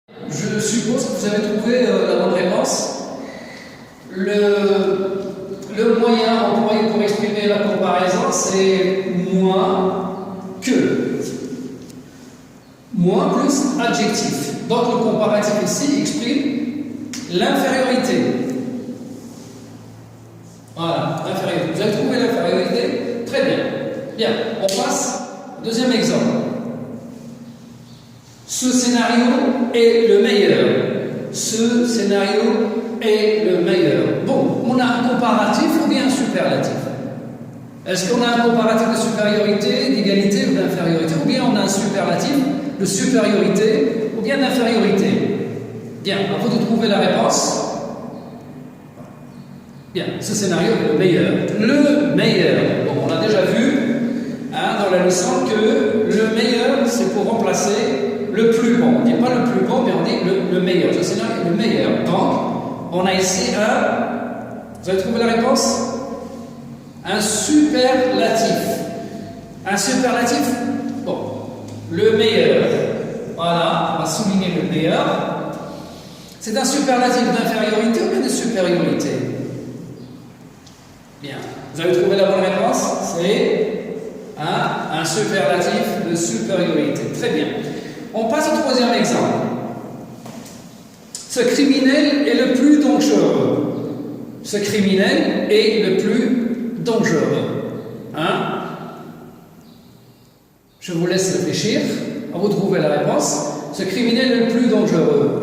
Je suppose que vous avez trouvé la bonne réponse. Le moyen employé pour exprimer la comparaison, c'est moins que. Moins plus adjectif. Donc le comparatif ici exprime l'infériorité. Voilà, l'infériorité. Vous avez trouvé l'infériorité? Très bien. Bien, on passe au deuxième exemple. Ce scénario est le meilleur. Ce scénario est le meilleur. Bon, on a un comparatif ou bien un superlatif? Est-ce qu'on a un comparatif de supériorité, d'égalité ou d'infériorité? Ou bien on a un superlatif de supériorité ou bien d'infériorité? Bien, à vous de trouver la réponse. Bien, ce scénario est le meilleur. Le meilleur. Bon, on a déjà vu dans la leçon que le meilleur, c'est pour remplacer le plus bon. On ne dit pas le plus bon, mais on dit le meilleur. Ce scénario est le meilleur. Donc, on a ici un. Vous avez trouvé la réponse? Un superlatif. Un superlatif, bon, le meilleur. Voilà, on va souligner le meilleur. C'est un superlatif d'infériorité ou bien de supériorité? Bien. Vous avez trouvé la bonne réponse? C'est un superlatif de supériorité. Très bien. On passe au troisième exemple. Ce criminel est le plus dangereux. Ce criminel est le plus dangereux. Je vous laisse réfléchir. À vous de trouver la réponse. Ce criminel est le plus dangereux.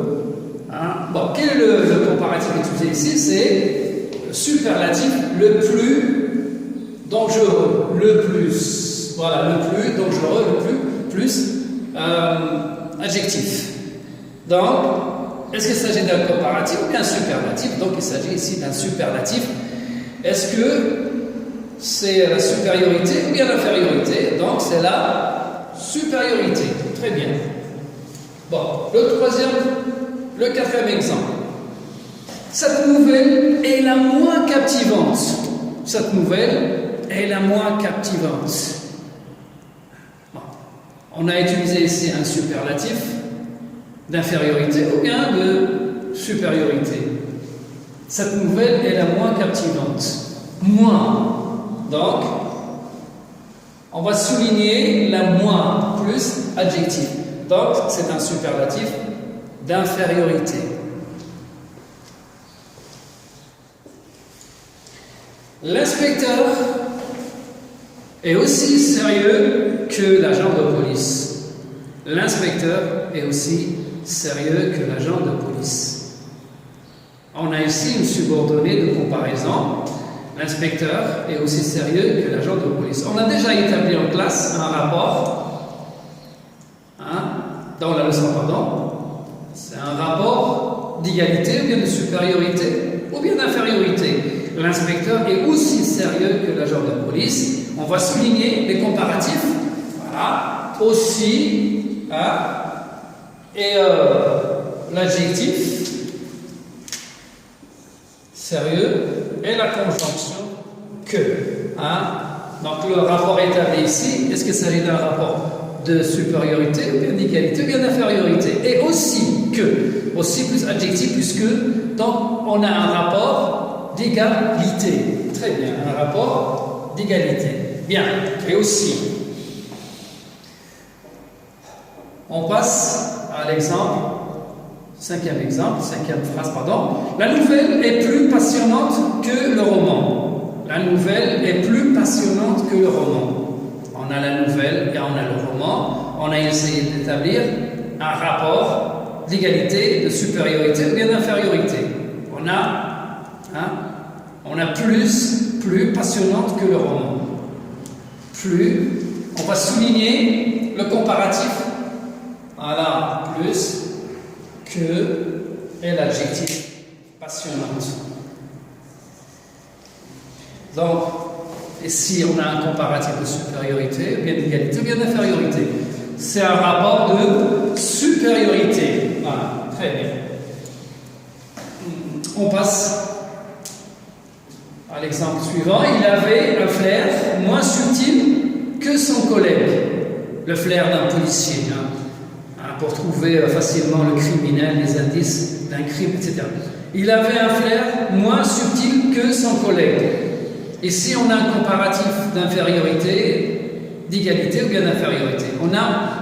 Bon, quel est le comparatif utilisé ici? C'est le superlatif le plus dangereux. Le plus. Voilà, le plus dangereux, le plus adjectif. Donc, est-ce qu'il s'agit d'un comparatif ou bien un superlatif? Donc, il s'agit ici d'un superlatif. Est-ce que c'est la supériorité ou bien l'infériorité? Donc, c'est la supériorité. Très bien. Bon, le quatrième exemple. Cette nouvelle est la moins captivante. Cette nouvelle est la moins captivante. Bon. On a utilisé ici un superlatif d'infériorité ou bien de supériorité. Cette nouvelle est la moins captivante. Moins. Donc, on va souligner la moins plus adjectif. Donc, c'est un superlatif d'infériorité. L'inspecteur est aussi sérieux que l'agent de police. L'inspecteur est aussi sérieux que l'agent de police. On a ici une subordonnée de comparaison. L'inspecteur est aussi sérieux que l'agent de police. On a déjà établi en classe un rapport, dans la leçon, pardon. C'est un rapport d'égalité ou bien de supériorité ou bien d'infériorité. L'inspecteur est aussi sérieux que l'agent de police. On va souligner les comparatifs. Voilà. Aussi. Et l'adjectif sérieux et la conjonction que. Donc le rapport établi ici, est-ce qu'il s'agit d'un rapport de supériorité ou bien d'égalité ou bien d'infériorité? Et aussi que. Aussi plus adjectif puisque donc on a un rapport d'égalité. Très bien, un rapport d'égalité. Bien, et aussi. On passe à l'exemple, cinquième phrase, pardon. La nouvelle est plus passionnante que le roman. La nouvelle est plus passionnante que le roman. On a la nouvelle et on a le roman. On a essayé d'établir un rapport d'égalité, de supériorité ou bien d'infériorité. On a plus passionnante que le roman. Plus, on va souligner le comparatif. Voilà, plus que et l'adjectif passionnante. Donc, ici on a un comparatif de supériorité, ou bien d'égalité, ou bien d'infériorité. C'est un rapport de supériorité. Voilà, très bien. On passe à l'exemple suivant. Il avait un flair moins subtil que son collègue. Le flair d'un policier. Un pour trouver facilement le criminel, les indices d'un crime, etc. Il avait un flair moins subtil que son collègue. Ici, on a un comparatif d'infériorité, d'égalité ou bien d'infériorité. On a